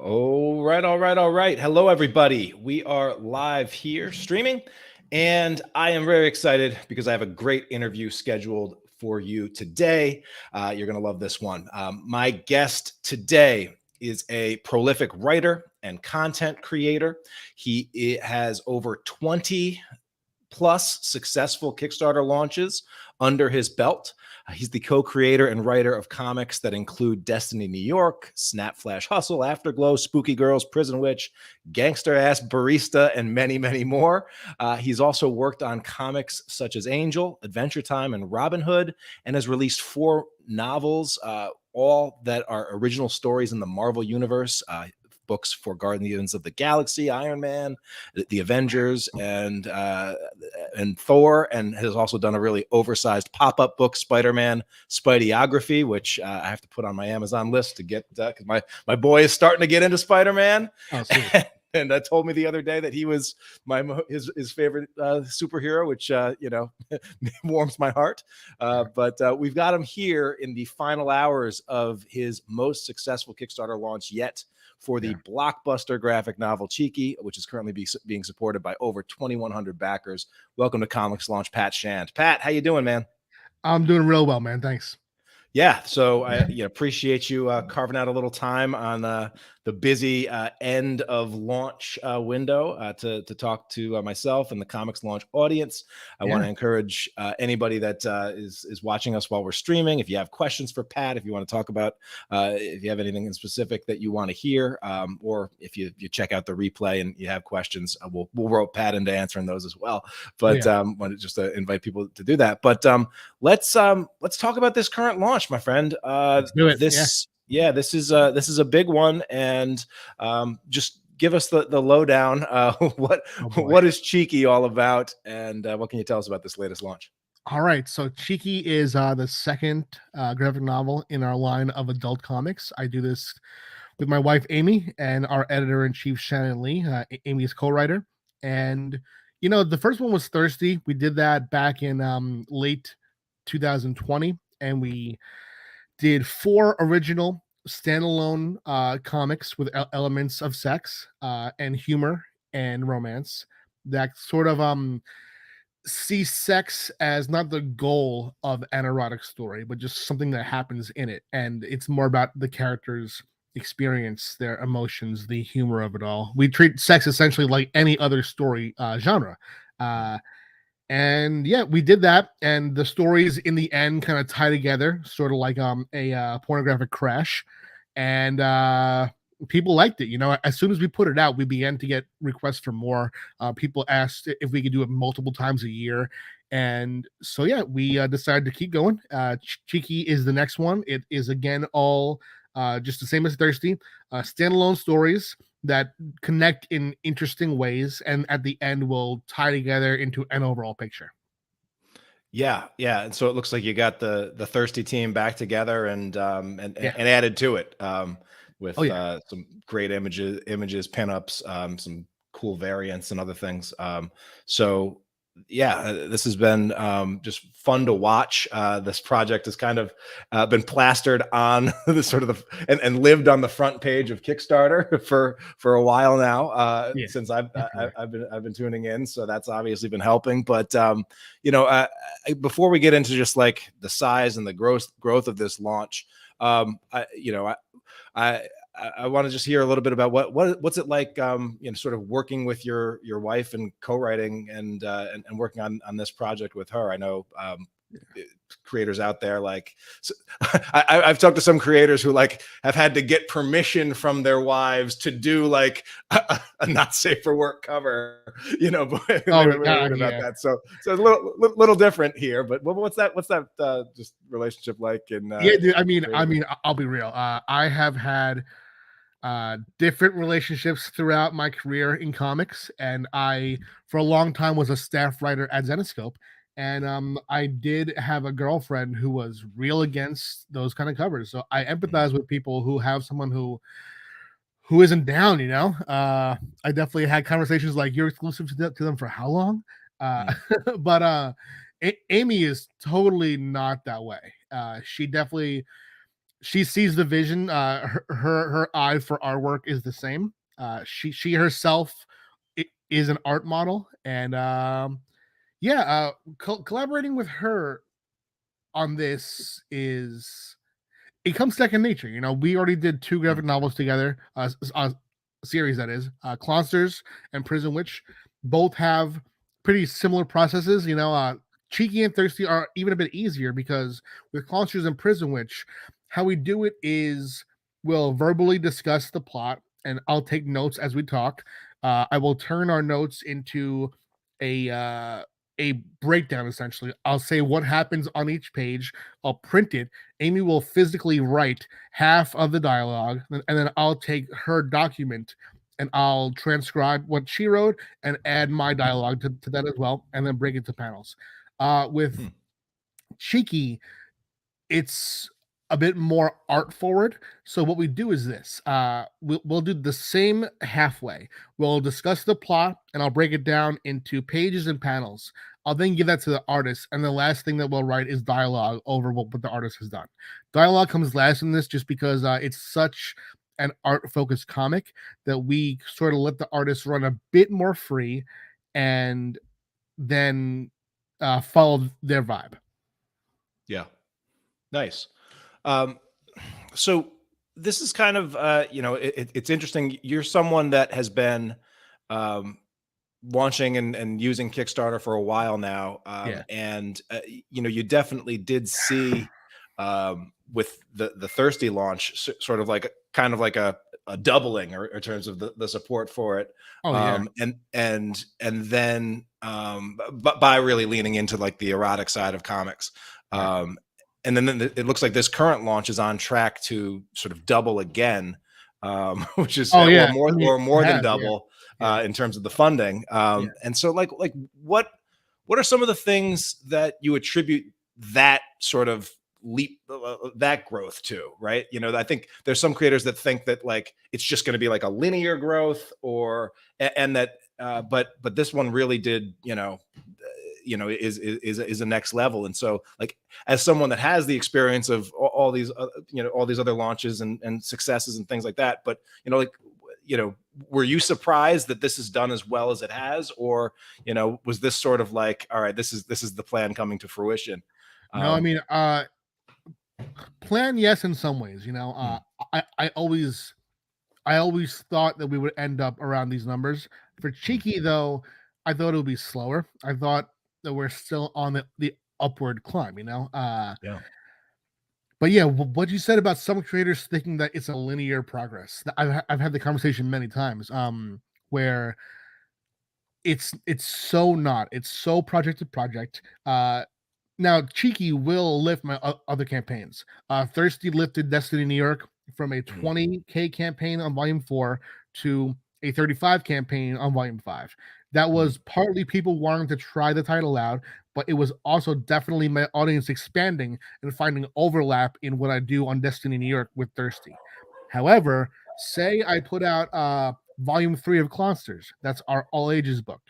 All right, all right, all right. Hello, everybody. We are live here streaming, and I am very excited because I have a great interview scheduled for you today. You're going to love this one. My guest today is a prolific writer and content creator. He has over 20 plus successful Kickstarter launches under his belt. He's the co-creator and writer of comics that include Destiny New York, Snap Flash Hustle, Afterglow, Spooky Girls, Prison Witch, Gangster Ass Barista, and many, many more. He's also worked on comics such as Angel, Adventure Time, and Robin Hood, and has released 4 novels, all that are original stories in the Marvel Universe. Books for Guardians of the Galaxy, Iron Man, the Avengers, and Thor, and has also done a really oversized pop-up book, Spider-Man Spideyography, which I have to put on my Amazon list to get, because my boy is starting to get into Spider-Man. Oh, and told me the other day that he was his favorite superhero, which warms my heart. But we've got him here in the final hours of his most successful Kickstarter launch yet, for the blockbuster graphic novel Cheeky, which is currently being supported by over 2,100 backers. Welcome to Comics Launch, Pat Shand. Pat, how you doing, man? I'm doing real well, man. Thanks. Yeah, so I appreciate you carving out a little time on the busy end of launch window to talk to myself and the Comics Launch audience. I want to encourage anybody that is watching us while we're streaming. If you have questions for Pat, if you want to talk about, if you have anything in specific that you want to hear, or if you check out the replay and you have questions, we'll rope Pat into answering those as well. But want to just invite people to do that. But let's talk about this current launch, my friend. Let's do it. This is a big one, and just give us the lowdown. What is Cheeky all about, and what can you tell us about this latest launch? All right, so Cheeky is the second graphic novel in our line of adult comics. I do this with my wife Amy and our editor-in-chief Shannon Lee. Amy's co-writer, and the first one was Thirsty. We did that back in late 2020, and we did 4 original standalone comics with elements of sex and humor and romance that sort of see sex as not the goal of an erotic story, but just something that happens in it. And it's more about the characters' experience, their emotions, the humor of it all. We treat sex essentially like any other story genre. And we did that, and the stories in the end kind of tie together, sort of like a pornographic crash, and people liked it. As soon as we put it out, we began to get requests for more. People asked if we could do it multiple times a year, and so we decided to keep going. Cheeky is the next one. It is again all just the same as Thirsty, standalone stories that connect in interesting ways, and at the end will tie together into an overall picture. Yeah. And so it looks like you got the Thirsty team back together and added to it with some great images, pinups, some cool variants and other things. This has been just fun to watch. This project has kind of been plastered on the sort of and lived on the front page of Kickstarter for a while now, since I've been tuning in. So that's obviously been helping. But before we get into just like the size and the growth of this launch, I want to just hear a little bit about what's it like, sort of working with your wife and co-writing and working on this project with her. I know creators out there I've talked to some creators who have had to get permission from their wives to do a not safe for work cover, about that. So it's a little different here, but what's that just relationship like? And dude, I mean, I'll be real. I have had different relationships throughout my career in comics, and I for a long time was a staff writer at Zenescope, and I did have a girlfriend who was real against those kind of covers. So I empathize with people who have someone who isn't down. I definitely had conversations like, you're exclusive to them for how long? But Amy is totally not that way. She definitely she sees the vision. Her eye for artwork is the same. She herself is an art model, and yeah, collaborating with her on this is it comes second nature. You know, we already did 2 graphic novels together, series that is, Clonsters and Prison Witch. Both have pretty similar processes. You know, Cheeky and Thirsty are even a bit easier because with Clonsters and Prison Witch, how we do it is we'll verbally discuss the plot, and I'll take notes as we talk. I will turn our notes into a uh, a breakdown. Essentially, I'll say what happens on each page. I'll print it. Amy will physically write half of the dialogue, and then I'll take her document and I'll transcribe what she wrote and add my dialogue to that as well, and then break it to panels. With Cheeky, it's a bit more art forward. So what we do is this: we'll do the same halfway. We'll discuss the plot, and I'll break it down into pages and panels. I'll then give that to the artist, and the last thing that we'll write is dialogue over what the artist has done. Dialogue comes last in this, just because it's such an art-focused comic that we sort of let the artist run a bit more free, and then follow their vibe. Yeah. Nice. So this is kind of, it's interesting. You're someone that has been launching and using Kickstarter for a while now. Yeah. And, you definitely did see with the Thirsty launch, sort of like kind of like a doubling or in terms of the support for it. Oh yeah. And then but by really leaning into like the erotic side of comics. Right. And then it looks like this current launch is on track to sort of double again, which is Oh yeah. or more than Yeah. double Yeah. in terms of the funding. Yeah. And so like what are some of the things that you attribute that sort of leap that growth to, right? I think there's some creators that think that like it's just going to be like a linear growth, or and that but this one really did, is a next level. And so like as someone that has the experience of all these all these other launches and successes and things like that, but were you surprised that this is done as well as it has, or was this sort of like, all right, this is the plan coming to fruition? No, I mean, plan, yes, in some ways. I always thought that we would end up around these numbers. For Cheeky, though, I thought it would be slower. I thought that we're still on the upward climb. Yeah. But yeah, what you said about some creators thinking that it's a linear progress, I've had the conversation many times. Where it's so not. It's so project to project. Now, Cheeky will lift my other campaigns. Thirsty lifted Destiny New York from a 20K campaign on Volume 4 to a 35 campaign on Volume 5. That was partly people wanting to try the title out, but it was also definitely my audience expanding and finding overlap in what I do on Destiny New York with Thirsty. However, say I put out Volume 3 of Clonsters, that's our all ages book.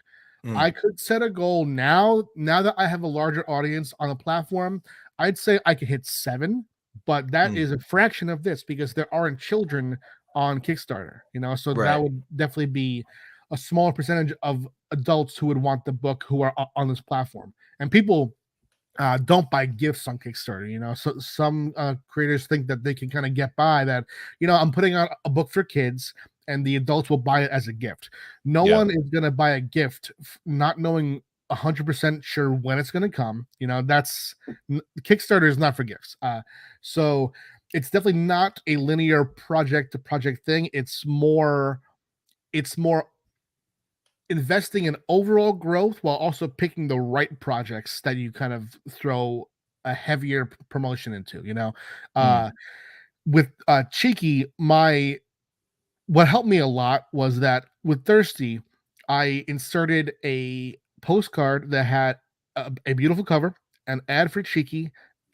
I could set a goal now that I have a larger audience on the platform. I'd say I could hit 7, but that is a fraction of this because there aren't children on Kickstarter, so that Right. would definitely be a smaller percentage of adults who would want the book who are on this platform. And people don't buy gifts on Kickstarter. So some creators think that they can kind of get by that. I'm putting out a book for kids and the adults will buy it as a gift. No Yeah. one is going to buy a gift not knowing 100% sure when it's going to come. That's Kickstarter is not for gifts. So it's definitely not a linear project to project thing. It's more investing in overall growth while also picking the right projects that you kind of throw a heavier promotion into. With Cheeky, what helped me a lot was that with Thirsty, I inserted a postcard that had a beautiful cover, an ad for Cheeky,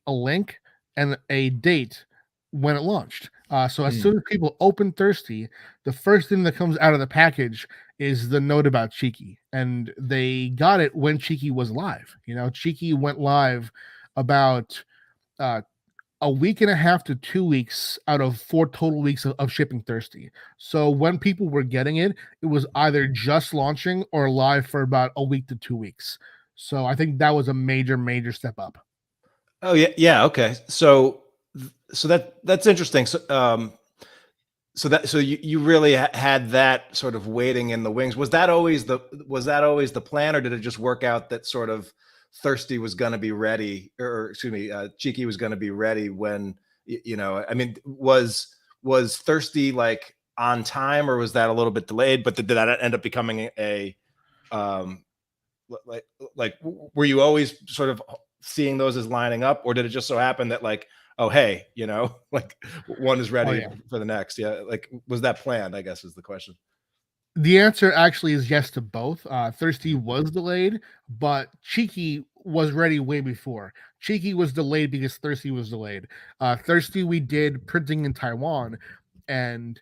a link, and a date when it launched. So as soon as people open Thirsty, the first thing that comes out of the package is the note about Cheeky, and they got it when Cheeky was live. Cheeky went live about a week and a half to 2 weeks out of 4 total weeks of shipping Thirsty. So when people were getting it, it was either just launching or live for about a week to 2 weeks. So I think that was a major, major step up. Oh yeah, yeah, okay. So that's interesting. So you really had that sort of waiting in the wings. Was that always the plan, or did it just work out that sort of Thirsty was going to be ready, or excuse me, Cheeky was going to be ready when I mean, was Thirsty like on time, or was that a little bit delayed? But did that end up becoming a um, like were you always sort of seeing those as lining up, or did it just so happen that like, oh hey, like one is Oh, ready yeah. for the next? Yeah, like was that planned, I guess, is the question. The answer actually is yes to both. Thirsty was delayed, but Cheeky was ready way before. Cheeky was delayed because Thirsty was delayed. Thirsty, we did printing in Taiwan, and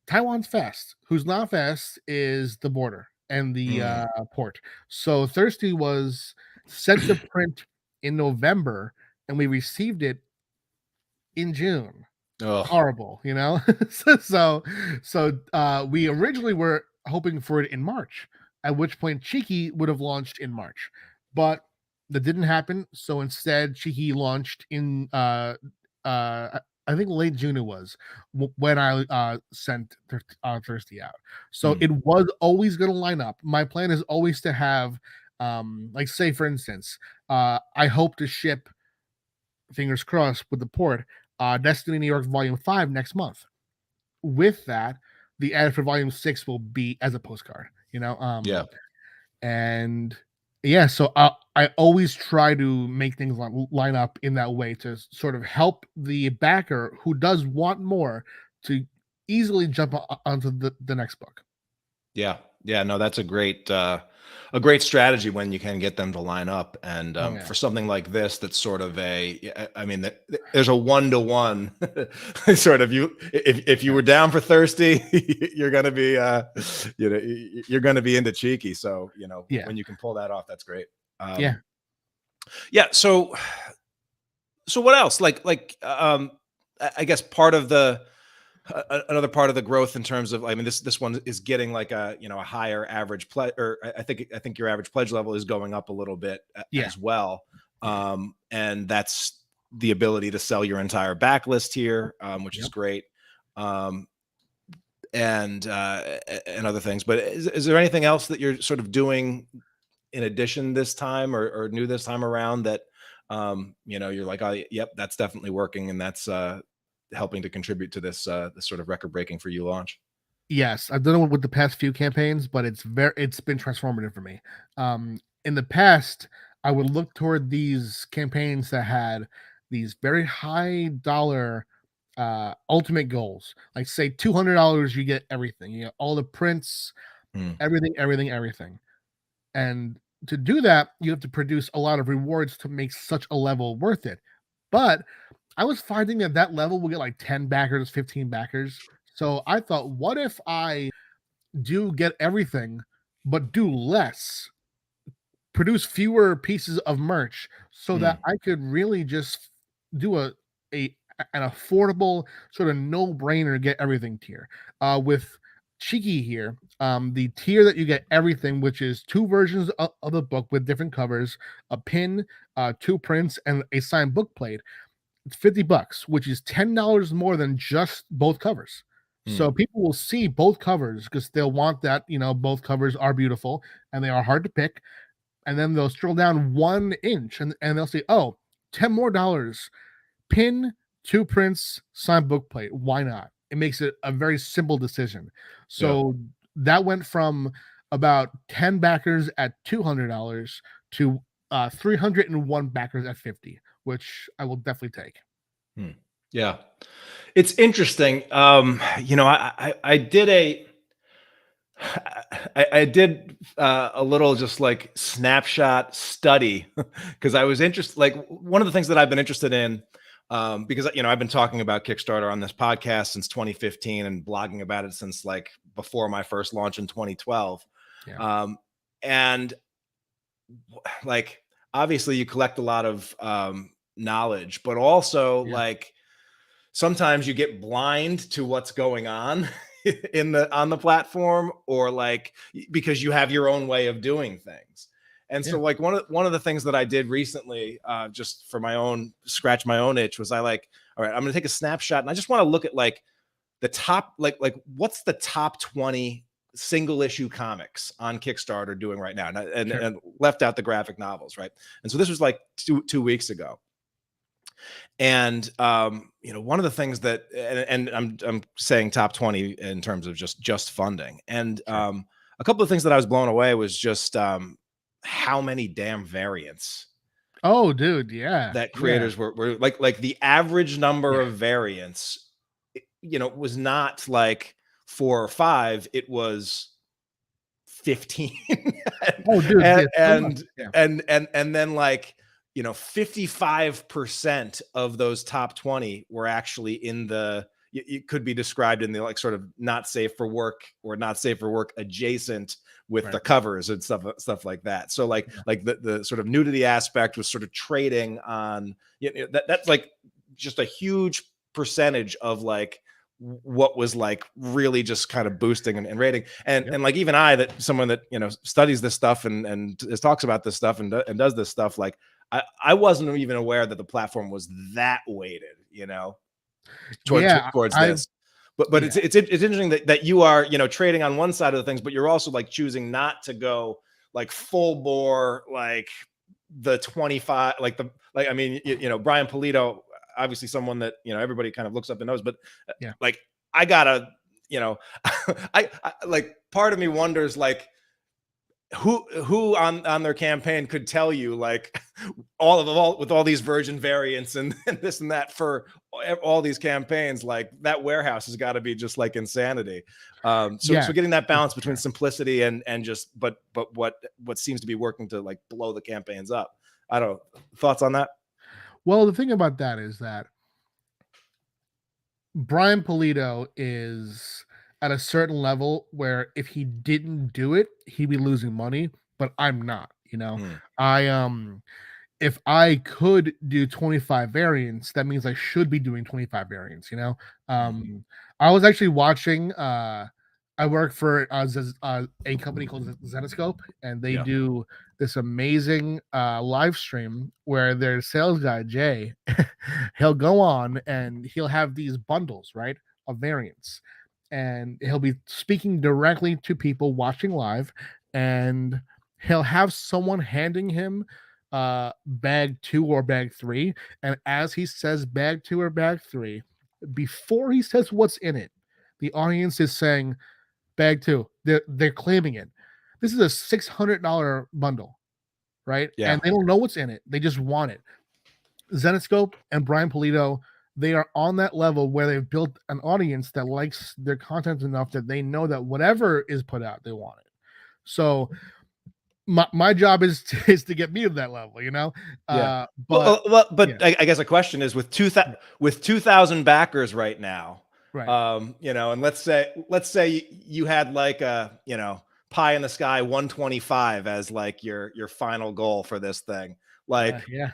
Taiwan's fast. Who's not fast is the border and the Mm. port. So Thirsty was set to print in November, and we received it in June. Oh Horrible, you know. So we originally were hoping for it in March, at which point Cheeky would have launched in March, but that didn't happen. So instead, Cheeky launched in I think late June it was when I sent Thirsty out. So mm. it was always going to line up. My plan is always to have, like, say for instance, I hope to ship, fingers crossed, with the port, Destiny New York Volume 5 next month. With that, the ad for Volume 6 will be as a postcard, you know? Yeah, And yeah, so I always try to make things line up in that way to sort of help the backer who does want more to easily jump onto the next book. yeah, yeah. No, that's a great strategy when you can get them to line up. And Oh, yeah. for something like this, that's sort of I mean, there's a 1-to-1 sort of, if you Yeah. were down for Thirsty, you're gonna be you're gonna be into Cheeky. So Yeah. when you can pull that off, that's great. Yeah. Yeah. So what else? I guess part of the another part of the growth in terms of, I mean, this one is getting like a higher average pledge, or I think your average pledge level is going up a little bit Yeah. as well. Yeah. And that's the ability to sell your entire backlist here, which is Yep. great. And other things. But is there anything else that you're sort of doing in addition this time, or new this time around, that you're like, oh yep, that's definitely working, and that's helping to contribute to this sort of record breaking for you launch? Yes, I've done it with the past few campaigns, but it's been transformative for me. In the past, I would look toward these campaigns that had these very high dollar ultimate goals. Like, say, $200, you get everything. You get all the prints, Mm, everything, everything, everything. And to do that, you have to produce a lot of rewards to make such a level worth it. But I was finding that that level will get like 10 backers, 15 backers. So I thought, what if I do get everything, but do less, produce fewer pieces of merch so that mm, I could really just do a an affordable sort of no-brainer get everything tier. With Cheeky here, the tier that you get everything, which is two versions of the book with different covers, a pin, two prints, and a signed book plate. It's $50, which is $10 more than just both covers. mm, So people will see both covers because they'll want that, both covers are beautiful and they are hard to pick. And then they'll scroll down 1 inch and they'll say, oh, $10 more, pin, two prints, signed book plate. Why not? It makes it a very simple decision. yeah. So that went from about 10 backers at $200 to 301 backers at 50, which I will definitely take. Hmm. Yeah. It's interesting. I did I did a little just like snapshot study because I was interested. Like, one of the things that I've been interested in, because I've been talking about Kickstarter on this podcast since 2015 and blogging about it since like before my first launch in 2012. Yeah. And like, obviously you collect a lot of knowledge, but also Yeah. like sometimes you get blind to what's going on on the platform, or like because you have your own way of doing things. And Yeah. so like one of the things that I did recently, just for my own scratch my own itch, was I like, all right, I'm gonna take a snapshot and I just want to look at like the top, like what's the top 20 single issue comics on Kickstarter doing right now, Sure. and left out the graphic novels, right? And so this was like two weeks ago. And one of the things that, and I'm saying top 20 in terms of just funding, and Sure. a couple of things that I was blown away was just how many damn variants Oh, dude. Yeah. that Yeah. creators were like the average number Yeah. of variants, was not like 4 or 5, it was 15. Oh, dude. and, There's so much. and Yeah. and then like 55% of those top 20 were actually in the, it could be described in the like sort of not safe for work or not safe for work adjacent, with Right. the covers and stuff like that. So like Yeah. like the sort of nudity aspect was sort of trading on, that's like just a huge percentage of like what was like really just kind of boosting and rating. And Yep. and like even I, that someone that studies this stuff and talks about this stuff and does this stuff, like I wasn't even aware that the platform was that weighted, Yeah. towards I've, this. But yeah. it's interesting that you are trading on one side of the things, but you're also like choosing not to go like full bore, like the 25, like I mean, Brian Polito, obviously someone that everybody kind of looks up and knows, but Yeah. like I gotta, I like, part of me wonders like who on their campaign could tell you like all with all these version variants and this and that for all these campaigns. Like that warehouse has got to be just like insanity. So Yeah. getting that For balance between sure. simplicity and just but what seems to be working to like blow the campaigns up. I don't know, thoughts on that? Well, the thing about that is that Brian Polito is at a certain level where if he didn't do it, he'd be losing money, but I'm not, you know. Hmm. I if I could do 25 variants, that means I should be doing 25 variants, you know. Hmm. I was actually watching I work for a company called Zetascope, and they Yeah. do this amazing live stream where their sales guy Jay, he'll go on and he'll have these bundles, right, of variants, and he'll be speaking directly to people watching live, and he'll have someone handing him bag 2 or bag 3, and as he says bag 2 or bag 3, before he says what's in it, the audience is saying bag 2. They're claiming it. This is a $600 bundle, right? Yeah. And they don't know what's in it. They just want it. Zenoscope and Brian Polito, they are on that level where they've built an audience that likes their content enough that they know that whatever is put out, they want it. So my job is to get me to that level, you know. Yeah. But But yeah, I guess a question is with 2,000 backers right now, right, and let's say you had like a, pie in the sky 125 as like your final goal for this thing. yeah, Like, yeah,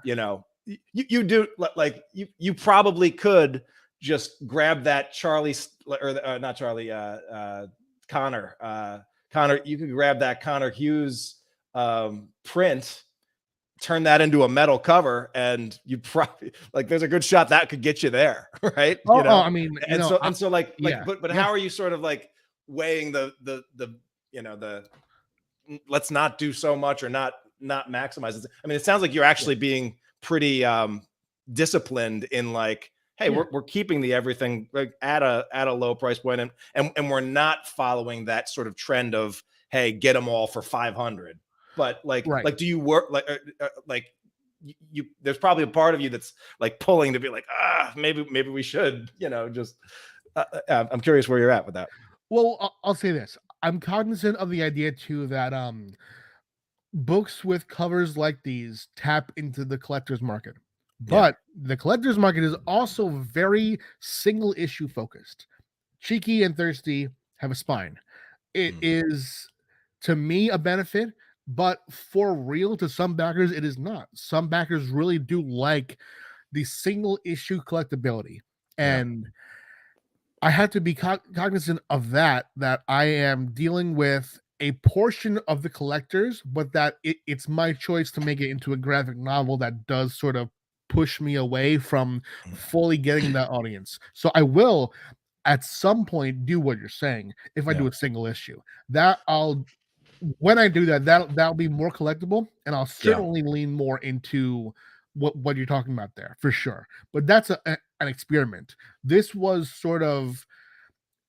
you do like you probably could just grab that Charlie or not Charlie, Connor, you could grab that Connor Hughes print, turn that into a metal cover, and you probably like there's a good shot that could get you there, right? I mean, you And know, so yeah, but yeah, how are you sort of like weighing the let's not do so much or not maximize it? I mean, it sounds like you're yeah, actually being pretty disciplined in like, hey, yeah, we're keeping the everything like at a low price point, and we're not following that sort of trend of, hey, get them all for 500. But right. do you work like you there's probably a part of you that's like pulling to be like, maybe we should, just I'm curious where you're at with that. Well, I'll say this: I'm cognizant of the idea too that books with covers like these tap into the collector's market, Yeah. but the collector's market is also very single issue focused. Cheeky and Thirsty have a spine. It Mm. is, to me, a benefit, but for real, to some backers, it is not. Some backers really do like the single issue collectability. Yeah. And I have to be cognizant of that I am dealing with a portion of the collectors, but that it's my choice to make it into a graphic novel that does sort of push me away from fully getting that audience. So I will at some point do what you're saying. If I do Yeah. a single issue, that I'll when I do that, that'll be more collectible, and I'll Yeah. certainly lean more into what you're talking about there for sure. But that's an experiment. This was sort of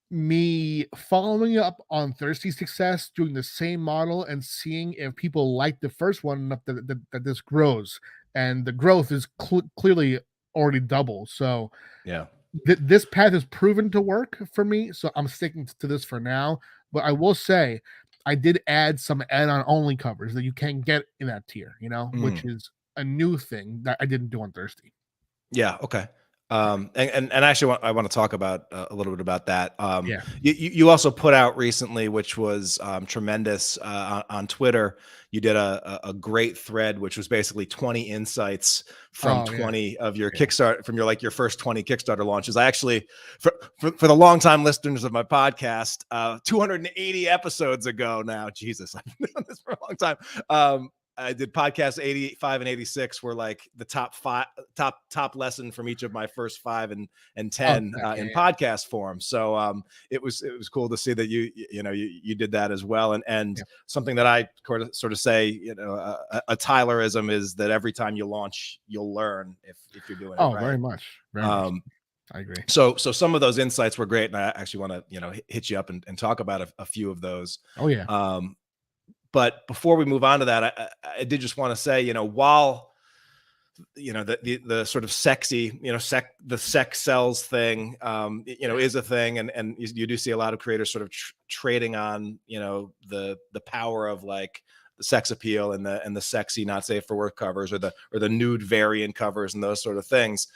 me following up on Thirsty's success, doing the same model, and seeing if people like the first one enough that this grows. And the growth is clearly already double. So Yeah. this path is proven to work for me. So I'm sticking to this for now. But I will say, I did add some add-on only covers that you can get in that tier, which is a new thing that I didn't do on Thirsty. Yeah. Okay. And actually, I want to talk about a little bit about that. Yeah. You also put out recently, which was tremendous on Twitter. You did a great thread, which was basically 20 insights from Oh, yeah. 20 of your Yeah. Kickstarter, from your first 20 Kickstarter launches. I actually, for the longtime listeners of my podcast, 280 episodes ago now, Jesus, I've been doing this for a long time. I did podcasts 85 and 86 were like the top lesson from each of my first 5 and 10 in podcast form. So it was cool to see that you did that as well. And something that I sort of say, a Tylerism is that every time you launch, you'll learn if you're doing it right. Very much. Very much. I agree. So some of those insights were great. And I actually want to, hit you up and talk about a few of those. Oh, yeah. But before we move on to that, I did just want to say, while the sort of sexy, the sex sells thing, is a thing, and you do see a lot of creators sort of trading on, the power of like the sex appeal and the sexy, not safe for work covers or the nude variant covers and those sort of things.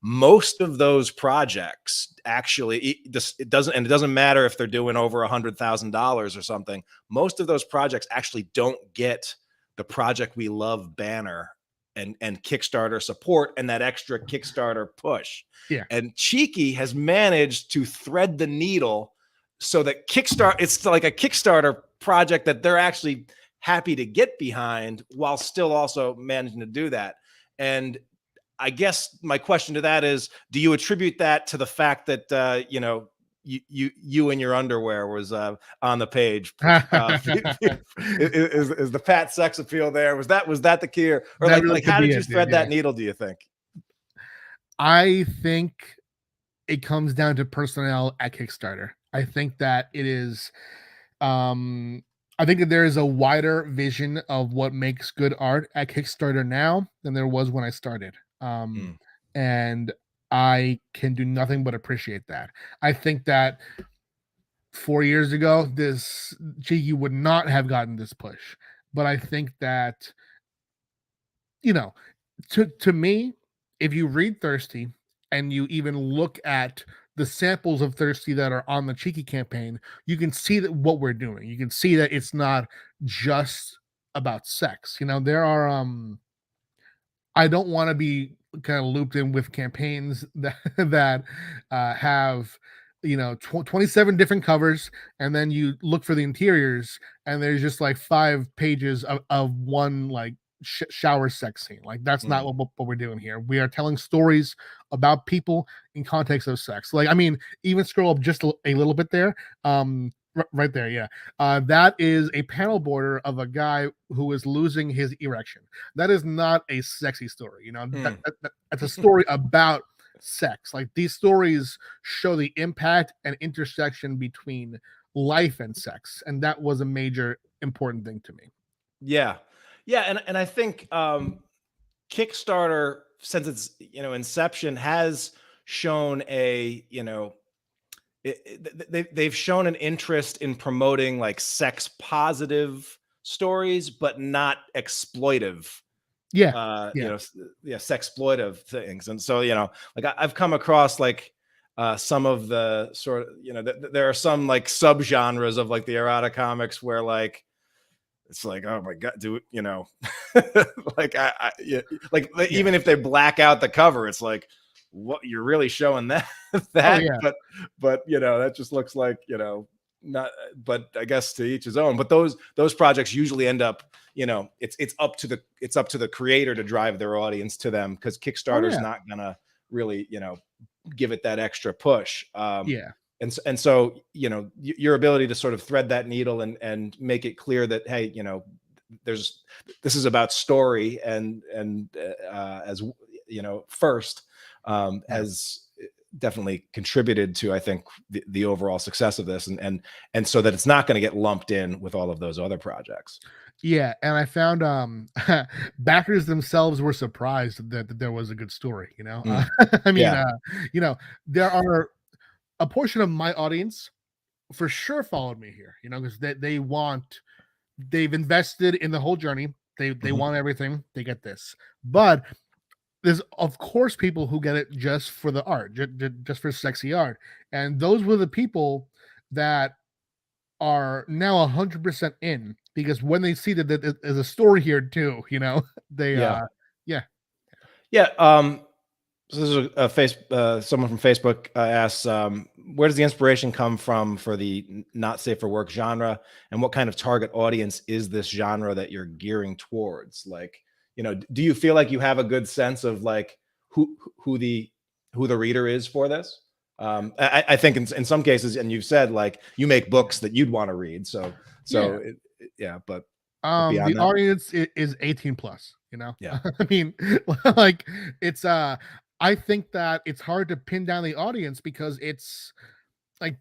Most of those projects actually, it doesn't matter if they're doing over $100,000 or something. Most of those projects actually don't get the Project We Love banner and Kickstarter support and that extra Kickstarter push. Yeah. And Cheeky has managed to thread the needle so that it's like a Kickstarter project that they're actually happy to get behind while still also managing to do that. And I guess my question to that is, do you attribute that to the fact that, you in your underwear was on the page? Is the fat sex appeal there? Was that the key? Or like how did you thread that needle, do you think? I think it comes down to personnel at Kickstarter. I think that it is, I think that there is a wider vision of what makes good art at Kickstarter now than there was when I started. And I can do nothing but appreciate that. I think that 4 years ago, this Cheeky would not have gotten this push. But I think that, to me, if you read Thirsty and you even look at the samples of Thirsty that are on the Cheeky campaign, you can see that what we're doing. You can see that it's not just about sex. There are I don't want to be kind of looped in with campaigns that have 27 different covers, and then you look for the interiors and there's just like 5 pages of one like shower sex scene. Like that's not what we're doing here. We are telling stories about people in context of sex. Like, I mean, even scroll up just a little bit there. Right there, yeah. That is a panel border of a guy who is losing his erection. That is not a sexy story, that's a story about sex. Like, these stories show the impact and intersection between life and sex, and that was a major important thing to me. Yeah, and I think Kickstarter, since its inception, has shown they've shown an interest in promoting like sex positive stories, but not exploitive. Sexploitive things. And so, like I've come across like some of the sort of, there are some like subgenres of like the erotic comics where like it's like, oh my god, do you know, like yeah, like even if they black out the cover, it's like, what, you're really showing that Oh that, yeah, but you know, that just looks like, you know, not, but I guess to each his own. But those projects usually end up, you know, it's up to the creator to drive their audience to them, because oh Kickstarter's yeah, not gonna really, you know, give it that extra push. yeah, And so, you know, your ability to sort of thread that needle and make it clear that, hey, you know, there's this is about story, and as you know, first, yeah. has definitely contributed to, I think, the overall success of this, and so that it's not going to get lumped in with all of those other projects. Yeah, and I found backers themselves were surprised that there was a good story. You know, Mm, I mean, yeah. you know, there are a portion of my audience for sure followed me here. You know, because they've invested in the whole journey. They Mhm. want everything. They get this, but there's of course people who get it just for the art, just for sexy art, and those were the people that are now 100% in because when they see that there's a story here too, you know, they Yeah. yeah, Yeah. So this is someone from Facebook asks, where does the inspiration come from for the not safe for work genre, and what kind of target audience is this genre that you're gearing towards? Like, you know, do you feel like you have a good sense of like who the who the reader is for this? I think in some cases, and you've said like you make yeah, books that you'd want to read, yeah. yeah, but The beyond that, audience is 18 plus, you know. yeah. I mean, like it's I think that it's hard to pin down the audience because it's like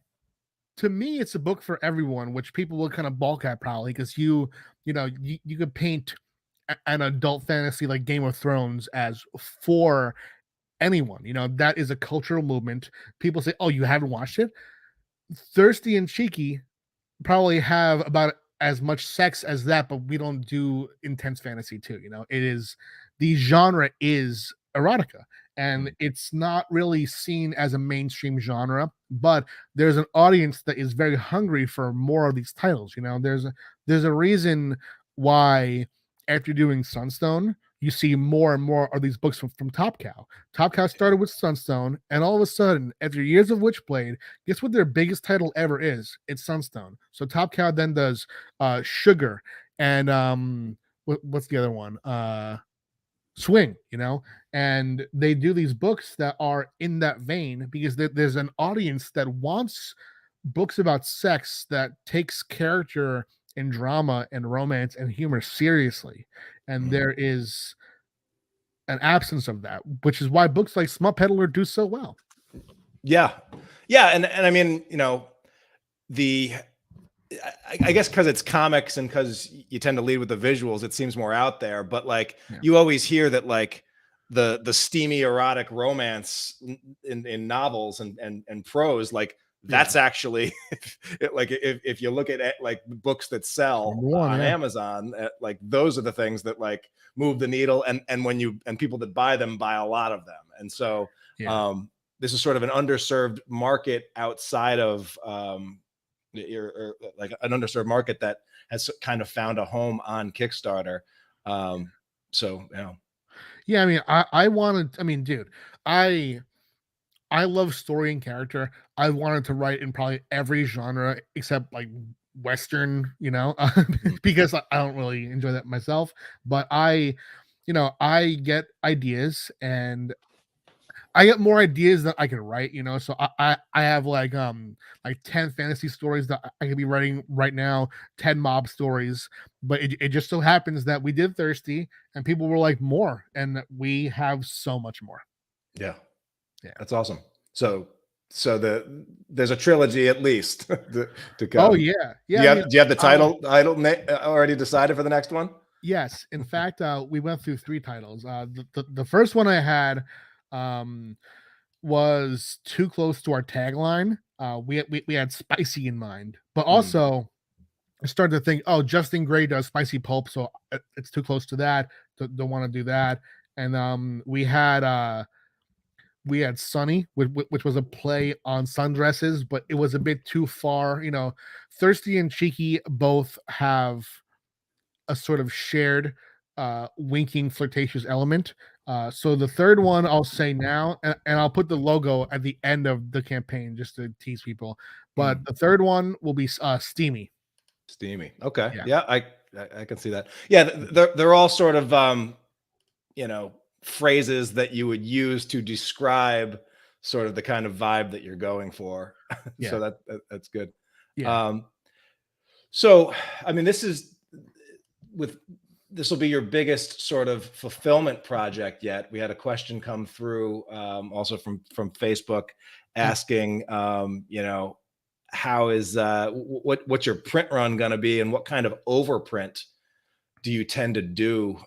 to me it's a book for everyone, which people will kind of balk at probably because you know you could paint an adult fantasy like Game of Thrones as for anyone. You know, that is a cultural movement. People say, "Oh, you haven't watched it?" Thirsty and Cheeky probably have about as much sex as that, but we don't do intense fantasy too. You know, it is the genre is erotica, and Mm, it's not really seen as a mainstream genre, but there's an audience that is very hungry for more of these titles. You know, there's a reason why after doing Sunstone, you see more and more of these books from Top Cow. Top Cow started with Sunstone, and all of a sudden, after years of Witchblade, guess what their biggest title ever is? It's Sunstone. So Top Cow then does Sugar and what's the other one? Swing, you know, and they do these books that are in that vein because there's an audience that wants books about sex that takes character and drama and romance and humor seriously, and mm. there is an absence of that, which is why books like Smut Peddler do so well. Yeah, yeah, and I mean, you know, the I guess because it's comics and because you tend to lead with the visuals, it seems more out there. But like Yeah, you always hear that like the steamy erotic romance in novels and prose, like yeah, that's actually like if you look at it, like books that sell number one, on yeah, Amazon, like those are the things that like move the needle, and when you and people that buy them buy a lot of them, and so yeah. um, this is sort of an underserved market outside of or like an underserved market that has kind of found a home on Kickstarter. Um, so you know, Yeah, I mean, I wanted. I mean, dude, I I love story and character. I wanted to write in probably every genre except like Western, you know, mm, because I don't really enjoy that myself. But you know, I get ideas and I get more ideas that I can write, you know. So I have like 10 fantasy stories that I could be writing right now, 10 mob stories. But it just so happens that we did Thirsty and people were like more, and we have so much more. yeah, Yeah. that's awesome. So there's a trilogy at least to Oh come. yeah. Yeah. I mean, Do you have the um, title already decided for the next one? yes. In fact, we went through three titles. The first one I had um was too close to our tagline. We had spicy in mind, but Mm, also I started to think, oh, Justin Gray does spicy pulp, so it's too close to that. Don't want to do that. And we had Sunny, which was a play on sundresses, but it was a bit too far. You know, Thirsty and Cheeky both have a sort of shared winking flirtatious element. So the third one I'll say now, and I'll put the logo at the end of the campaign just to tease people. But the third one will be steamy. Steamy. Okay. Yeah, Yeah, I can see that. Yeah, they're all sort of you know, phrases that you would use to describe sort of the kind of vibe that you're going for. yeah, So that's good. yeah. Um, so I mean, with this will be your biggest sort of fulfillment project yet. We had a question come through also from Facebook Mm. asking, you know, how is what's your print run going to be, and what kind of overprint do you tend to do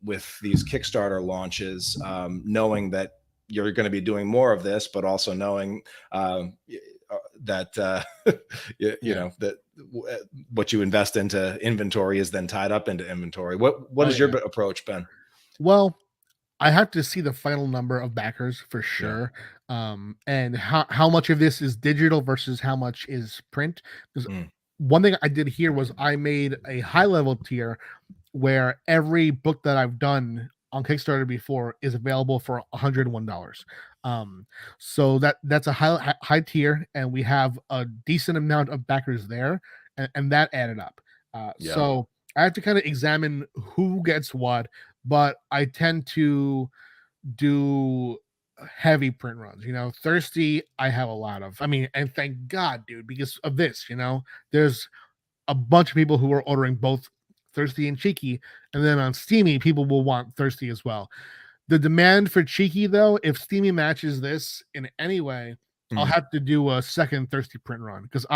with these Kickstarter launches, knowing that you're going to be doing more of this, but also knowing that you Yeah. know that what you invest into inventory is then tied up into inventory. What Oh has your yeah. approach been? Well, I have to see the final number of backers for Yeah. sure, and how much of this is digital versus how much is print. Because Mm. one thing I did here was I made a high level tier where every book that I've done on Kickstarter before is available for $101. Um, so that's a high tier, and we have a decent amount of backers there, and that added up. Yeah. So I have to kind of examine who gets what, but I tend to do heavy print runs. Thirsty, I have a lot of. I mean, and thank God, dude, because of this. There's a bunch of people who are ordering both Thirsty and Cheeky, and then on Steamy, people will want Thirsty as well. The demand for Cheeky, though, if Steamy matches this in any way, I'll Mm. have to do a second Thirsty print run because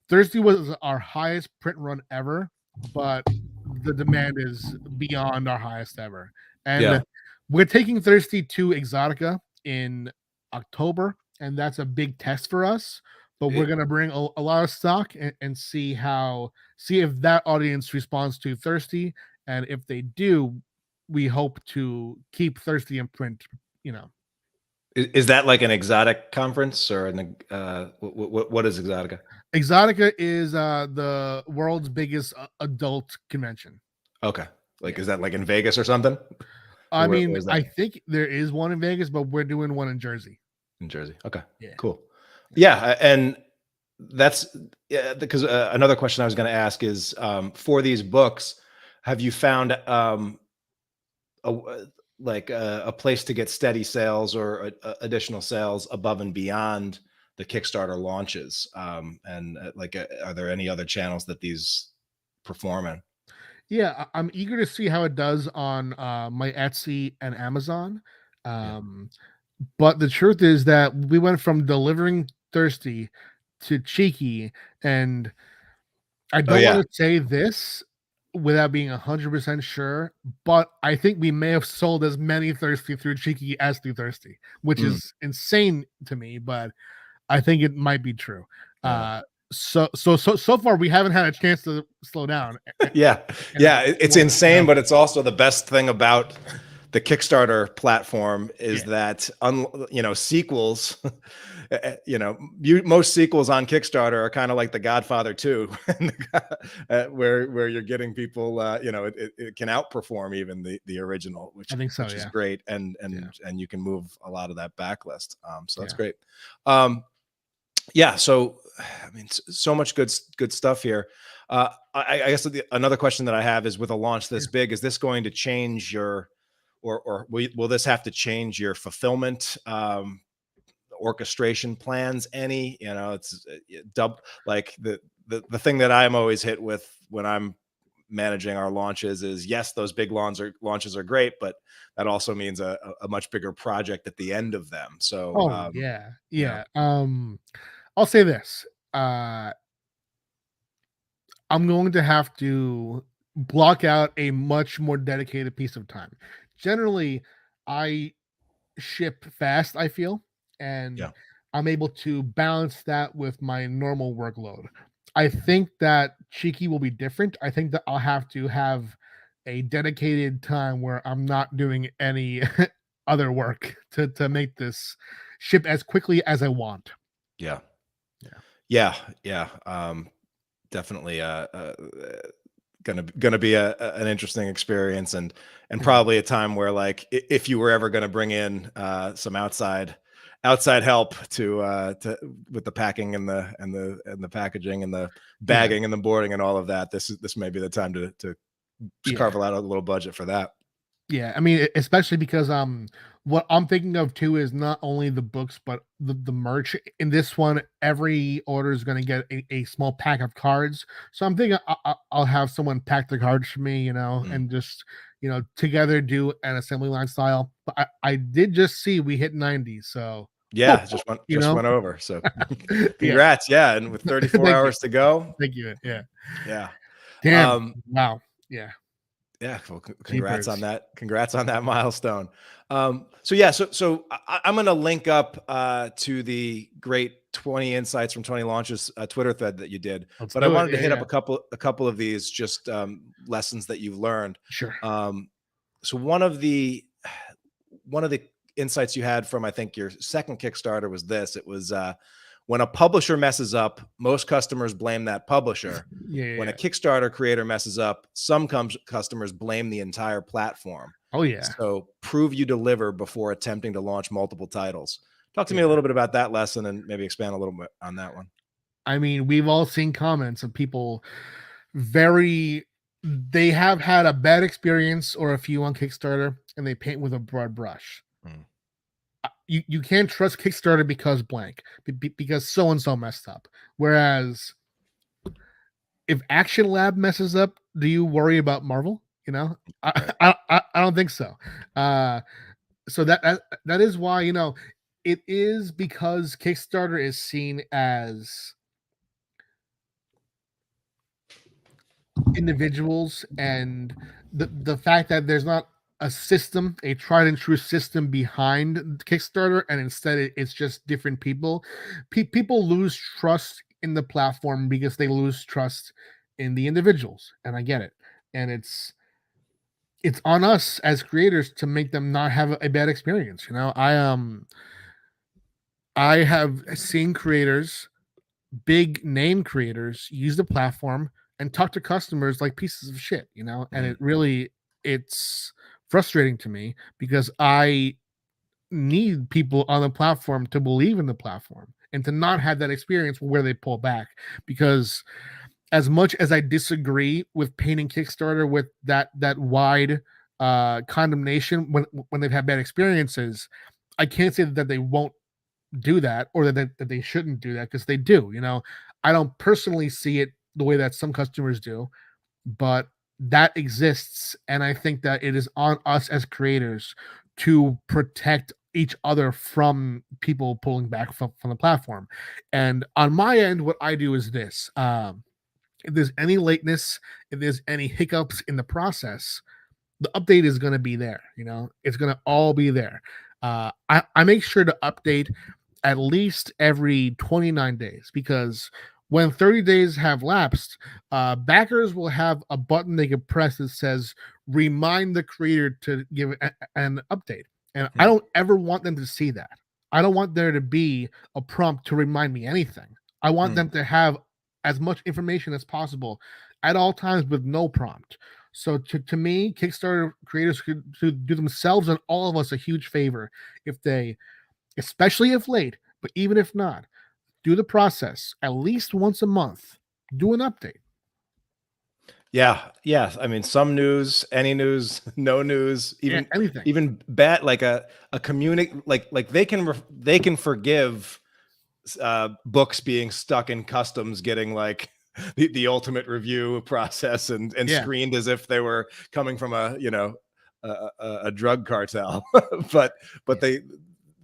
Thirsty was our highest print run ever, but the demand is beyond our highest ever. Yeah. And we're taking Thirsty to Exotica in October, and that's a big test for us. But we're gonna bring a lot of stock and see if that audience responds to Thirsty, and if they do, we hope to keep Thirsty in print. You know, Is that like an exotic conference, or what is Exotica? Exotica is the world's biggest adult convention. Okay. Like, Yeah. is that like in Vegas or something? I mean, Where is that? I think there is one in Vegas, but we're doing one in Jersey. In Jersey. Okay. Yeah. Cool. Yeah, and that's yeah, because another question I was going to ask is for these books, have you found like a place to get steady sales or additional sales above and beyond the Kickstarter launches? And like, are there any other channels that these perform in? Yeah, I'm eager to see how it does on my Etsy and Amazon. Yeah. Um, but the truth is that we went from delivering thirsty to cheeky, and I Oh don't want yeah. to say this without being 100% sure, but I think we may have sold as many thirsty through cheeky as through thirsty, which Mm, is insane to me, but I think it might be true. yeah. So far we haven't had a chance to slow down. Yeah, And yeah, it's well, insane, but it's also the best thing about the Kickstarter platform is yeah, that you know, sequels you know, most sequels on Kickstarter are kind of like The Godfather 2 where you're getting people you know, it can outperform even the original, I think so. which is Yeah, great, yeah, and you can move a lot of that backlist, so that's yeah. great. um yeah, so I mean, so much good stuff here. I guess another question that I have is, with a launch this big, is this going to change your, or will this have to change your fulfillment, orchestration plans any? You know, it's like the thing that I'm always hit with when I'm managing our launches is, yes, those big launches are great, but that also means a much bigger project at the end of them. So Oh yeah, you know, yeah. I'll say this. I'm going to have to block out a much more dedicated piece of time. Generally, I ship fast, I feel, and yeah, I'm able to balance that with my normal workload. I think that Cheeky will be different. I think that I'll have to have a dedicated time where I'm not doing any other work to make this ship as quickly as I want. yeah. Yeah. Yeah, yeah, definitely. gonna be an interesting experience, and probably a time where, like, if you were ever gonna bring in some outside help to with the packing and the packaging and the Yeah. bagging and the boarding and all of that, this may be the time to Yeah. carve out a little budget for that. Yeah, I mean, especially because what I'm thinking of too is not only the books, but the merch. In this one, every order is going to get a small pack of cards. So I'm thinking I'll have someone pack the cards for me, Mm. and just together do an assembly line style. But I did just see we hit 90, so Yeah, just went over. So yeah. congrats. Yeah, and with 34 Thank you, hours to go. thank you. Yeah, Yeah. damn, Um, wow, yeah, Yeah, well, congrats on jeepers. that. Congrats on that milestone. So yeah, so I'm going to link up to the great 20 insights from 20 launches Twitter thread that you did, Let's but I do it. wanted to Yeah, hit up yeah, a couple of these just lessons that you've learned. sure. So one of the insights you had from, I think, your second Kickstarter was this. It was when a publisher messes up, most customers blame that publisher. Yeah, yeah, When a yeah. Kickstarter creator messes up, some customers blame the entire platform. Oh yeah, So prove you deliver before attempting to launch multiple titles. Talk to me a yeah. little bit about that lesson and maybe expand a little bit on that one. I mean, we've all seen comments of people very they have had a bad experience or a few on Kickstarter and they paint with a broad brush. Mm. You can't trust Kickstarter because blank, because so and so messed up. Whereas if Action Lab messes up, do you worry about Marvel? Right. I don't think so. So that is why it is because Kickstarter is seen as individuals, and the fact that there's not a system, a tried and true system behind Kickstarter, and instead it's just different people. People lose trust in the platform because they lose trust in the individuals, and I get it. And it's on us as creators to make them not have a bad experience. I have seen creators, big name creators, use the platform and talk to customers like pieces of shit, and Mhm. it's frustrating to me because I need people on the platform to believe in the platform and to not have that experience where they pull back. Because as much as I disagree with painting Kickstarter with that wide condemnation when they've had bad experiences, I can't say that they won't do that, or that they shouldn't do that, because they do. I don't personally see it the way that some customers do, but that exists, and I think that it is on us as creators to protect each other from people pulling back from the platform. And on my end, what I do is this: if there's any lateness, if there's any hiccups in the process, the update is going to be there. It's going to all be there. I make sure to update at least every 29 days, because when 30 days have lapsed, backers will have a button they can press that says remind the creator to give an update. And I Hmm. don't ever want them to see that. I don't want there to be a prompt to remind me anything. I want Hmm. them to have as much information as possible at all times with no prompt. So to me, Kickstarter creators could do themselves and all of us a huge favor if they, especially if late, but even if not, do the process at least once a month. Do an update. Yeah, yeah. I mean, some news, any news, no news, Yeah, anything. even bad, like a community, like they can forgive books being stuck in customs, getting like the ultimate review process and Yeah, screened as if they were coming from a drug cartel. but but yeah,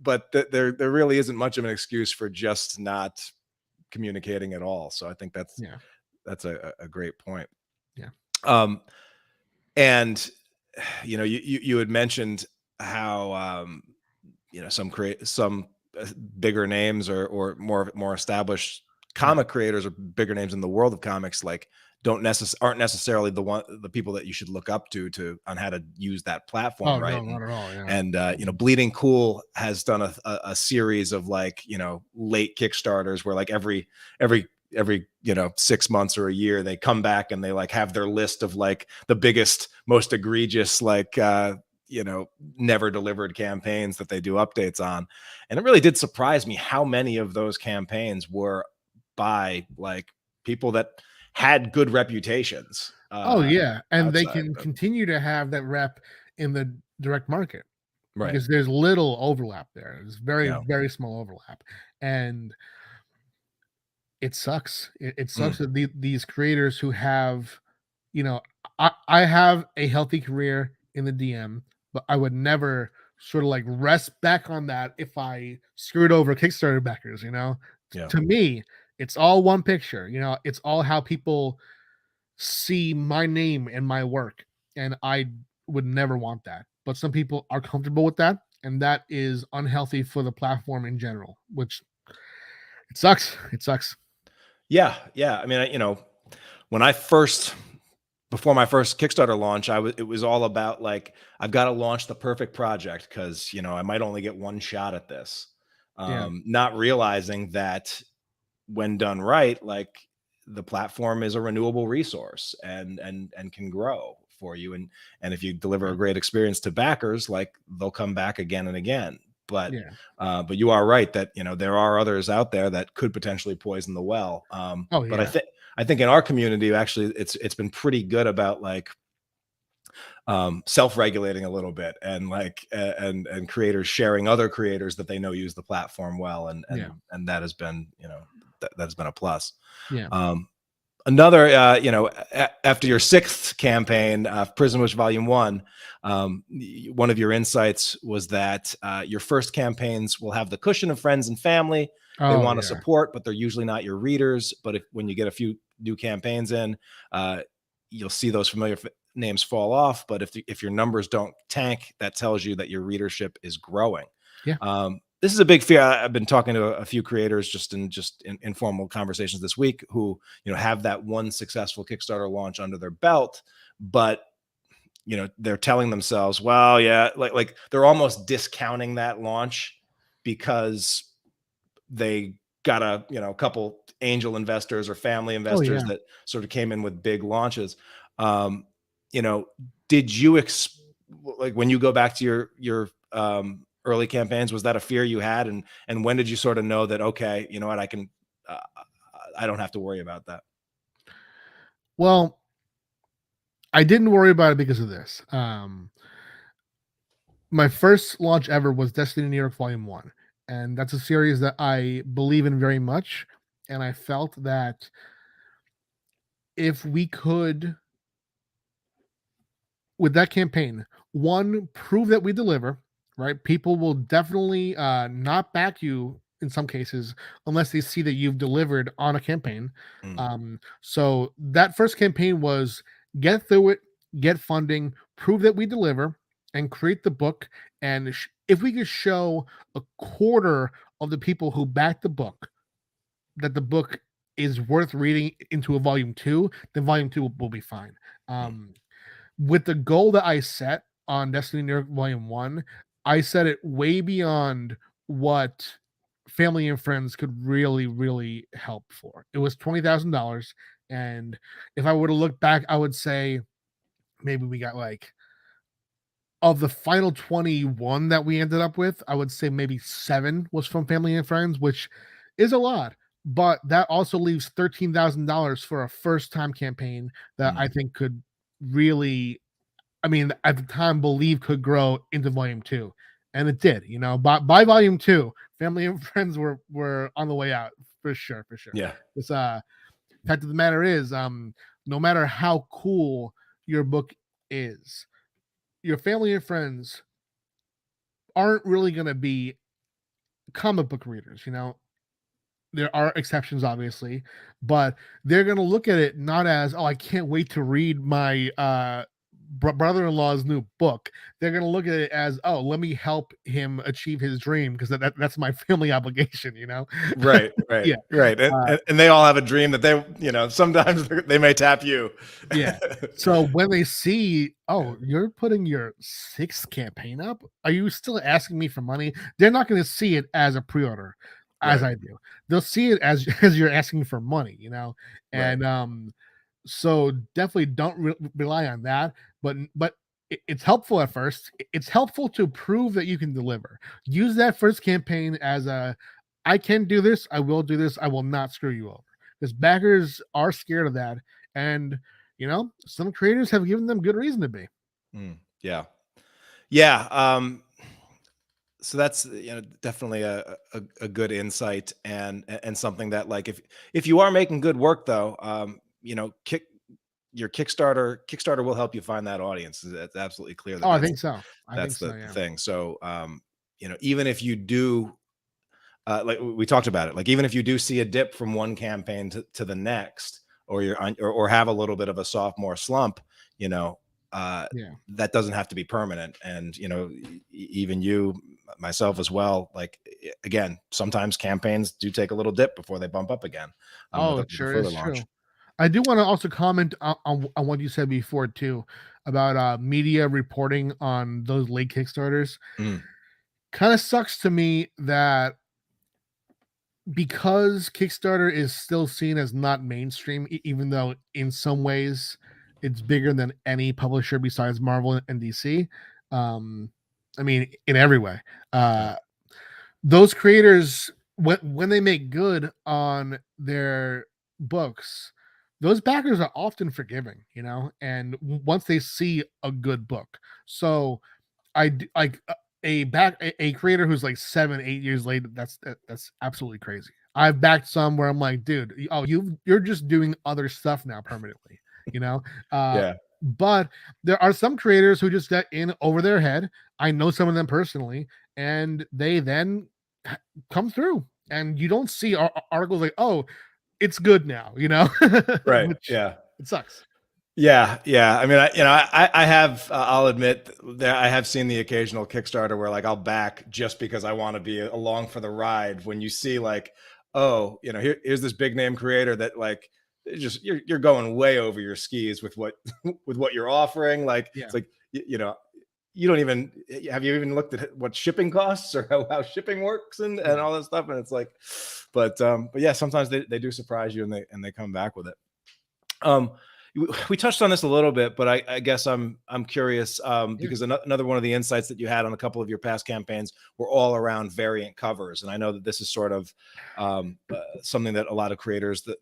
they there really isn't much of an excuse for just not communicating at all. So I think yeah, that's a great point. yeah, Um, and you had mentioned how some bigger names or more established yeah. comic creators or bigger names in the world of comics, like, aren't necessarily the people that you should look up to on how to use that platform, Oh right? no, not at all. Yeah, And Bleeding Cool has done a series of, like, late Kickstarters where, like, every every 6 months or a year, they come back and they like have their list of like the biggest, most egregious, like never delivered campaigns that they do updates on. And it really did surprise me how many of those campaigns were by like people that had good reputations. Oh yeah, and they Outside can of it. continue to have that rep in the direct market Right. because there's little overlap there. There's very, Yeah. very small overlap, and it sucks. It Mm, sucks that these creators who have, you know, I have a healthy career in the DM, but I would never sort of like rest back on that if I screwed over Kickstarter backers. yeah. To me, it's all one picture. It's all how people see my name and my work, and I would never want that. But some people are comfortable with that, and that is unhealthy for the platform in general, which it sucks. It sucks. Yeah. Yeah. I mean, when I first before my first Kickstarter launch, it was all about like I've got to launch the perfect project because I might only get one shot at this. Yeah. Not realizing that when done right, like the platform is a renewable resource and can grow for you. And if you deliver Yeah. a great experience to backers, like they'll come back again and again. But Yeah. but you are right that there are others out there that could potentially poison the well. Oh But yeah. I think in our community, actually, it's been pretty good about like self-regulating a little bit and like and creators sharing other creators that they know use the platform well, Yeah. and that has been that has been a plus. Yeah. um Another after your sixth campaign, Prison Wish Volume 1, one of your insights was that your first campaigns will have the cushion of friends and family they Oh want to yeah. support, but they're usually not your readers. But when you get a few new campaigns in, uh, you'll see those familiar names fall off. But if your numbers don't tank, that tells you that your readership is growing. Yeah. This is a big fear. I've been talking to a few creators just in informal conversations this week who have that one successful Kickstarter launch under their belt, but they're telling themselves, well, yeah, like they're almost discounting that launch because they got a couple angel investors or family Oh investors yeah. that sort of came in with big launches. Um, you know, did you like when you go back to your early campaigns, was that a fear you had, and when did you sort of know that, okay, you know what, uh, I don't have to worry about that? Well, I didn't worry about it because of this. My first launch ever was Destiny New York Volume 1, and that's a series that I believe in very much, and I felt that if we could, with that campaign, one, prove that we deliver, right? People will definitely not back you in some cases unless they see that you've delivered on a campaign. Mm, So that first campaign was get through it, get funding, prove that we deliver, and create the book. And if we could show a quarter of the people who backed the book that the book is worth reading into a volume two, then volume two will be fine. mm, With the goal that I set on Destiny New York Volume 1, I set it way beyond what family and friends could really, really help for. It was $20,000. And if I were to look back, I would say maybe we got like, of the final 21 that we ended up with, I would say maybe 7 was from family and friends, which is a lot. But that also leaves $13,000 for a first time campaign that mm. I think could really, I mean, at the time, believe could grow into volume two, and it did. By volume two, family and friends were on the way out for sure, for sure. Yeah. This fact of the matter is, no matter how cool your book is, your family and friends aren't really going to be comic book readers. There are exceptions, obviously, but they're going to look at it not as, oh, I can't wait to read my brother-in-law's new book. They're going to look at it as, oh, let me help him achieve his dream because that's my family obligation. Right, right, Yeah. right. And, uh, and they all have a dream that sometimes they may tap you. yeah. So when they see, oh, you're putting your sixth campaign up, are you still asking me for money? They're not going to see it as a pre-order. as Right. I do. They'll see it as as you're asking for money, Right. and so definitely don't rely on that. But it's helpful at first. It's helpful to prove that you can deliver. Use that first campaign as a, I can do this. I will do this. I will not screw you over. Because backers are scared of that, and some creators have given them good reason to be. Yeah. Yeah. So that's definitely a good insight, and something that, like, if you are making good work though, kick your Kickstarter will help you find that audience. That's absolutely clear Oh, that I that's think so. I think that's so. the Yeah. thing. So even if you do, like we talked about it, like even if you do see a dip from one campaign to the next, or you're on, or have a little bit of a sophomore slump, you know, Yeah. that doesn't have to be permanent. And even you, myself as well, like, again, sometimes campaigns do take a little dip before they bump up again, Oh, it with a sure further is launch. true. I do want to also comment on what you said before too about media reporting on those late Kickstarters. Mm, Kind of sucks to me that because Kickstarter is still seen as not mainstream, even though in some ways it's bigger than any publisher besides Marvel and DC. Um, I mean, in every way. yeah. Those creators, when they make good on their books, those backers are often forgiving, and once they see a good book. So like a creator who's like 7-8 years late. That's absolutely crazy. I've backed some where I'm like, dude, you're just doing other stuff now permanently, you know. Uh, Yeah. but there are some creators who just get in over their head. I know some of them personally, and they then come through, and you don't see articles like, "Oh, it's good now," Right. which Yeah. it sucks. Yeah, yeah. I mean, I have. I'll admit that I have seen the occasional Kickstarter where, like, I'll back just because I want to be along for the ride. When you see, like, oh, here's this big name creator that, like, just you're going way over your skis with what with what you're offering. Like, Yeah. it's like, you don't even, have you even looked at what shipping costs, or how shipping works, and Yeah. all that stuff. And it's like, but yeah, sometimes they do surprise you, and they come back with it. Um, we touched on this a little bit, but I guess I'm curious, Yeah. because another one of the insights that you had on a couple of your past campaigns were all around variant covers, and I know that this is sort of, something that a lot of creators that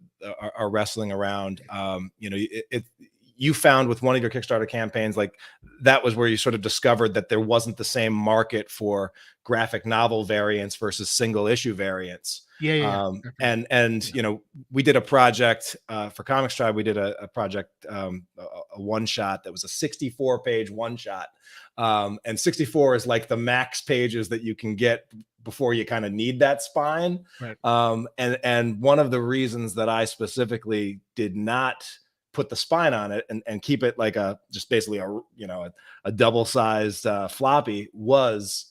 are wrestling around. You found with one of your Kickstarter campaigns, like, that was where you sort of discovered that there wasn't the same market for graphic novel variants versus single issue variants. Yeah. Yeah. Yeah. Definitely. And Yeah. we did a project, for Comics Tribe. We did a project, a one shot that was a 64 page one shot. And 64 is like the max pages that you can get before you kind of need that spine. Right. And one of the reasons that I specifically did not put the spine on it, and keep it like just basically a double sized floppy, was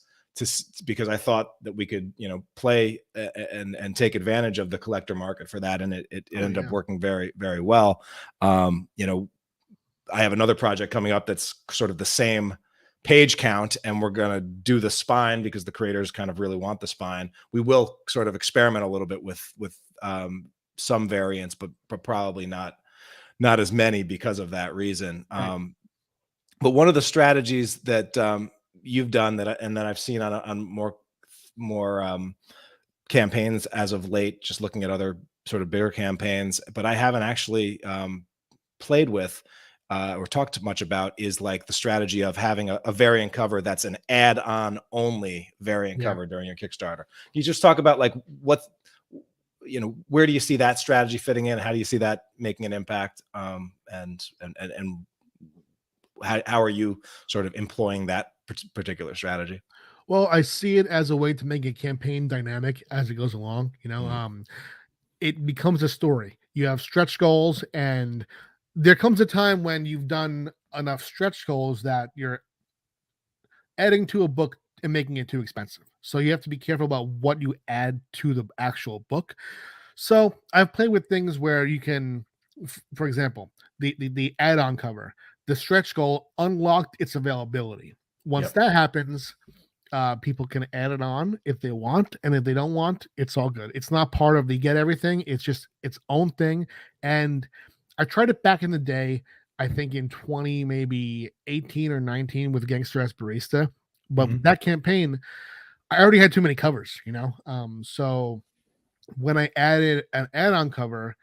because I thought that we could, play and take advantage of the collector market for that, and it Oh ended up yeah. working very, very well. I have another project coming up that's sort of the same page count, and we're going to do the spine because the creators kind of really want the spine. We will sort of experiment a little bit with some variants, but probably not as many because of that reason. Right. But one of the strategies that, you've done, and that I've seen on more campaigns as of late, just looking at other sort of bigger campaigns, but I haven't actually, played with, or talked much about, is like the strategy of having a variant cover that's an add-on only variant Yeah. cover during your Kickstarter. Can you just talk about, like, where do you see that strategy fitting in? How do you see that making an impact? And how are you sort of employing that particular strategy? Well, I see it as a way to make a campaign dynamic as it goes along. Mhm. It becomes a story. You have stretch goals, and there comes a time when you've done enough stretch goals that you're adding to a book and making it too expensive. So you have to be careful about what you add to the actual book. So I've played with things where you can, for example, the add-on cover, the stretch goal unlocked its availability. Once Yep. that happens, People can add it on if they want, and if they don't want, it's all good. It's not part of the get everything. It's just its own thing. And I tried it back in the day, I think in 20, maybe 18 or 19 with Gangster as Barista. But with that campaign, I already had too many covers, so when I added an add-on cover,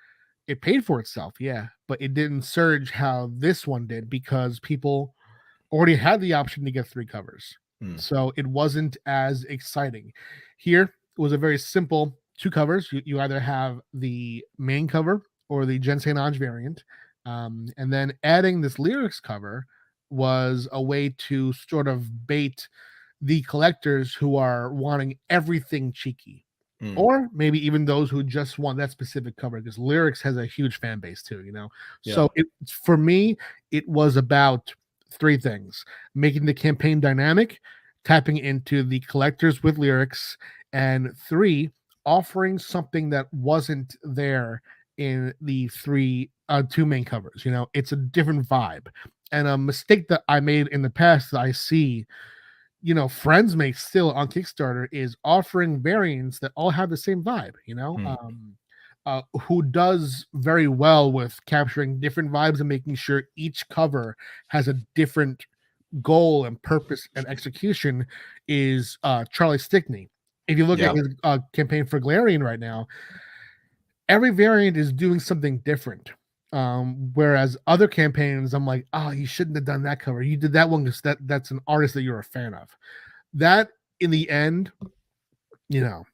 it paid for itself, yeah, but it didn't surge how this one did because people already had the option to get 3 covers. So it wasn't as exciting. Here, it was a very simple 2 covers. You either have the main cover or the Jen St. Ange variant. And then adding this lyrics cover was a way to sort of bait the collectors who are wanting everything cheeky. Or maybe even those who just want that specific cover, because lyrics has a huge fan base too, So for me, it was about 3 things: making the campaign dynamic, tapping into the collectors with lyrics, and 3, offering something that wasn't there in the 2 main covers. It's a different vibe. And a mistake that I made in the past that I see friends make still on Kickstarter is offering variants that all have the same vibe, who does very well with capturing different vibes and making sure each cover has a different goal and purpose and execution is Charlie Stickney. If you look at his campaign for Galarian right now, every variant is doing something different. Whereas other campaigns, I'm like, oh, you shouldn't have done that cover. You did that one because that's an artist that you're a fan of. That in the end, if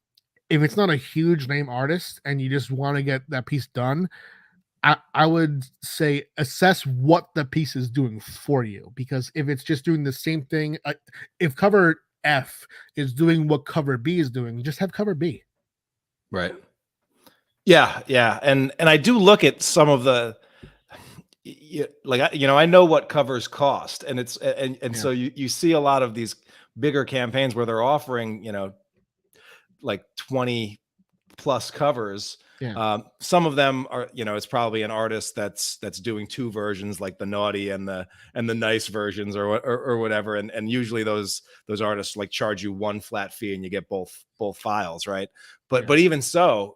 it's not a huge name artist and you just want to get that piece done, I would say assess what the piece is doing for you. Because if it's just doing the same thing, if cover F is doing what cover B is doing, just have cover B. Right. Yeah. And I do look at some of the, I know what covers cost, and it's, so you see a lot of these bigger campaigns where they're offering, like 20 plus covers. Some of them are, it's probably an artist that's doing 2 versions, like the naughty and the nice versions or whatever. And usually those artists like charge you 1 flat fee and you get both files. Right. But even so,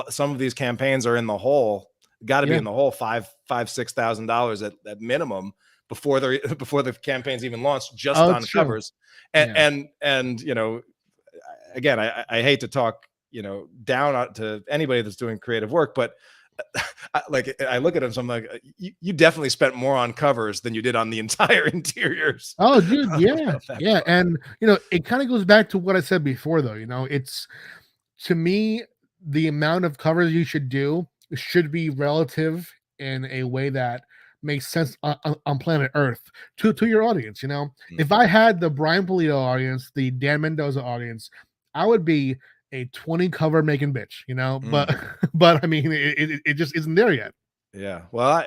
some of these campaigns are in the hole, got to be in the hole $5,000-$6,000 at minimum before the campaign's even launched, just on covers. And again, I hate to talk down to anybody that's doing creative work, but I look at them, so I'm like, you definitely spent more on covers than you did on the entire interiors. Oh, dude, yeah. And it kind of goes back to what I said before, though. It's, to me, the amount of covers you should do should be relative in a way that makes sense on planet Earth to your audience. If I had the Brian Polito audience, the Dan Mendoza audience, I would be a 20 cover making bitch, but I mean, it just isn't there yet. Yeah, well,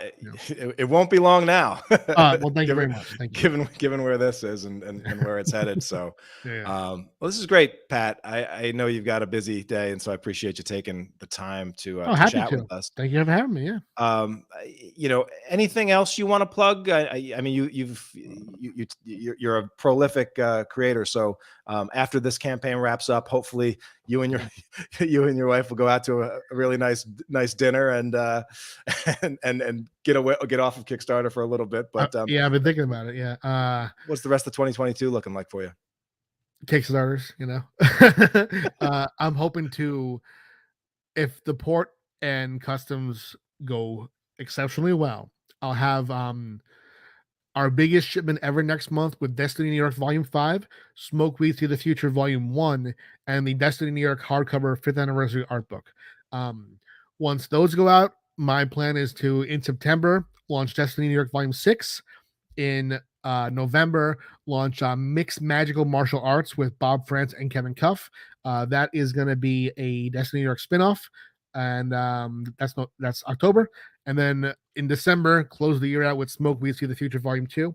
it won't be long now. Well, thank you very much. Thank you. Given where this is and where it's headed. So, well, this is great, Pat. I know you've got a busy day, and so I appreciate you taking the time to chat with us. Thank you for having me. Yeah. Anything else you want to plug? I mean, you're a prolific creator. So, after this campaign wraps up, hopefully you and your wife will go out to a really nice dinner and get off of Kickstarter for a little bit. But I've been thinking about it. Yeah. What's the rest of 2022 looking like for you? Kickstarters, I'm hoping to, if the port and customs go exceptionally well, I'll have our biggest shipment ever next month with Destiny New York Volume 5, Smoke Weeds to the Future Volume 1, and the Destiny New York hardcover 5th anniversary art book. Once those go out, my plan is to, in September, launch Destiny New York Volume 6. In November, launch Mixed Magical Martial Arts with Bob France and Kevin Cuff. That is going to be a Destiny New York spinoff, and that's October. And then in December, close the year out with Smoke Weeds to the Future Volume 2.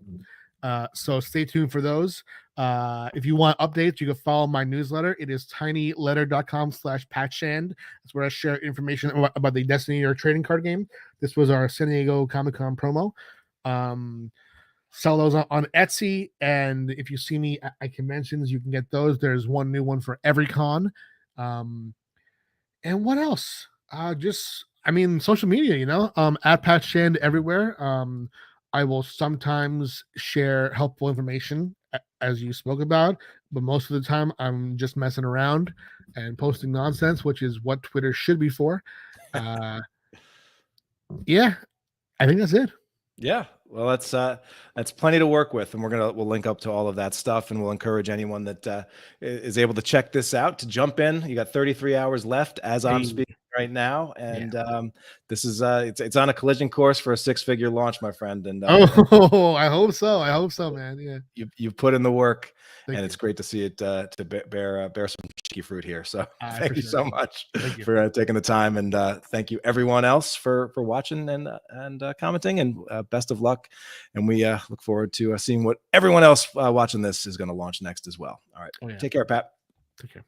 So stay tuned for those. If you want updates, you can follow my newsletter. It is tinyletter.com/patshand. That's where I share information about the Destiny New York trading card game. This was our San Diego Comic-Con promo. sell those on Etsy, and if you see me at conventions, you can get those. There's one new one for every con. And what else? Just I mean, social media, at Pat Shand everywhere. I will sometimes share helpful information as you spoke about, but most of the time I'm just messing around and posting nonsense, which is what Twitter should be for. Yeah, I think that's it. Yeah, well, that's plenty to work with, and we'll link up to all of that stuff, and we'll encourage anyone that is able to check this out to jump in. You got 33 hours left as I'm speaking right now, and this is it's on a collision course for a 6-figure launch, my friend. And I hope so. I hope so, man. Yeah, you put in the work. Thank and you. it's great to see it to bear some cheeky fruit here. So thank you sure. so much you. for taking the time, and thank you everyone else for watching and commenting, and best of luck. And we look forward to seeing what everyone else watching this is going to launch next as well. All right, take care, Pat. Take care.